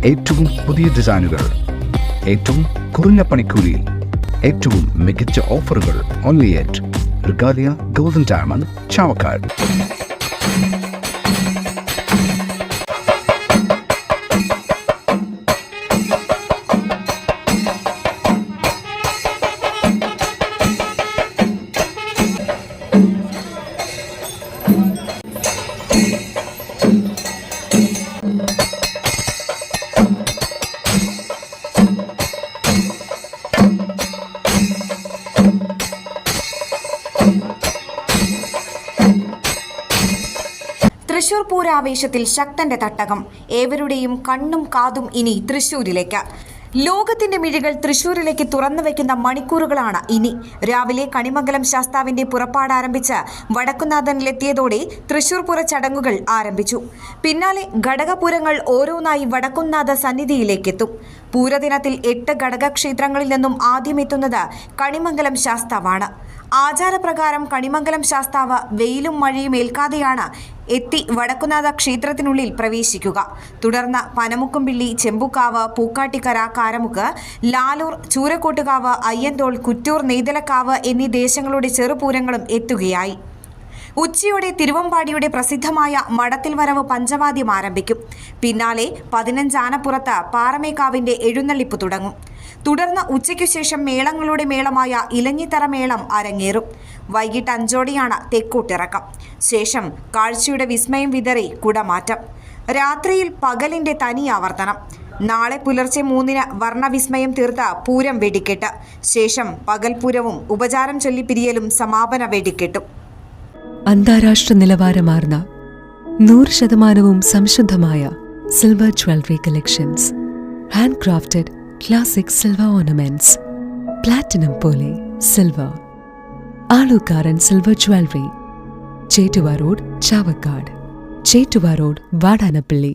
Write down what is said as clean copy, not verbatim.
ഏറ്റവും പുതിയ ഡിസൈനുകൾ, ഏറ്റവും കുറഞ്ഞ പണിക്കൂലിയിൽ, ഏറ്റവും മികച്ച ഓഫറുകൾ. Only at Regalia golden diamond, Chavakkad. Thrissur പൂരാവേശത്തിൽ ശക്തന്റെ തട്ടകം. ഏവരുടെയും കണ്ണും കാതും ഇനി തൃശൂരിലേക്ക്. ലോകത്തിന്റെ മിഴികൾ തൃശൂരിലേക്ക് തുറന്നു വയ്ക്കുന്ന മണിക്കൂറുകളാണ് ഇനി. രാവിലെ കണിമംഗലം ശാസ്താവിന്റെ പുറപ്പാട് ആരംഭിച്ച് വടക്കുന്നാഥനിലെത്തിയതോടെ തൃശൂർ പൂര ചടങ്ങുകൾ ആരംഭിച്ചു. പിന്നാലെ ഘടകപൂരങ്ങൾ ഓരോന്നായി വടക്കുന്നാഥ സന്നിധിയിലേക്കെത്തും. പൂരദിനത്തിൽ 8 ഘടകക്ഷേത്രങ്ങളിൽ നിന്നും ആദ്യം എത്തുന്നത് കണിമംഗലം ശാസ്താവാണ്. ആചാരപ്രകാരം കണിമംഗലം ശാസ്താവ് വെയിലും മഴയും ഏൽക്കാതെയാണ് എത്തി വടക്കുന്നാഥ ക്ഷേത്രത്തിനുള്ളിൽ പ്രവേശിക്കുക. തുടർന്ന് പനമുക്കുംപിള്ളി, ചെമ്പുക്കാവ്, പൂക്കാട്ടിക്കര, കാരമുക്ക്, ലാലൂർ, ചൂരക്കോട്ടുകാവ്, അയ്യന്തോൾ, കുറ്റൂർ, നെയ്തലക്കാവ് എന്നീ ദേശങ്ങളുടെ ചെറുപൂരങ്ങളും എത്തുകയായി. ഉച്ചയോടെ തിരുവമ്പാടിയുടെ പ്രസിദ്ധമായ മടത്തിൽ വരവ് പഞ്ചവാദ്യം ആരംഭിക്കും. പിന്നാലെ 15 ആനപ്പുറത്ത് പാറമേക്കാവിന്റെ എഴുന്നള്ളിപ്പ് തുടങ്ങും. തുടർന്ന് ഉച്ചയ്ക്കു ശേഷം മേളങ്ങളുടെ മേളമായ ഇലഞ്ഞിത്തറ മേളം അരങ്ങേറും. വൈകിട്ട് 5ഓടെയാണ് തെക്കോട്ടിറക്കം. ശേഷം കാഴ്ചയുടെ വിസ്മയം വിതറി കുടമാറ്റം. രാത്രിയിൽ പകലിന്റെ തനി ആവർത്തനം. നാളെ പുലർച്ചെ 3-ന് വർണ്ണവിസ്മയം തീർത്ത പൂരം വെടിക്കെട്ട്. ശേഷം പകൽപൂരവും ഉപചാരം ചൊല്ലിപ്പിരിയലും സമാപന വെടിക്കെട്ടും. അന്താരാഷ്ട്ര നിലവാരമാർന്ന 100% സംശുദ്ധമായ silver jewellery collections. Hand crafted classic silver ornaments. Platinum പോലെ silver. Alookkaran silver jewellery. Chettuva road, Chavakkad. Chettuva road, Vadanappally.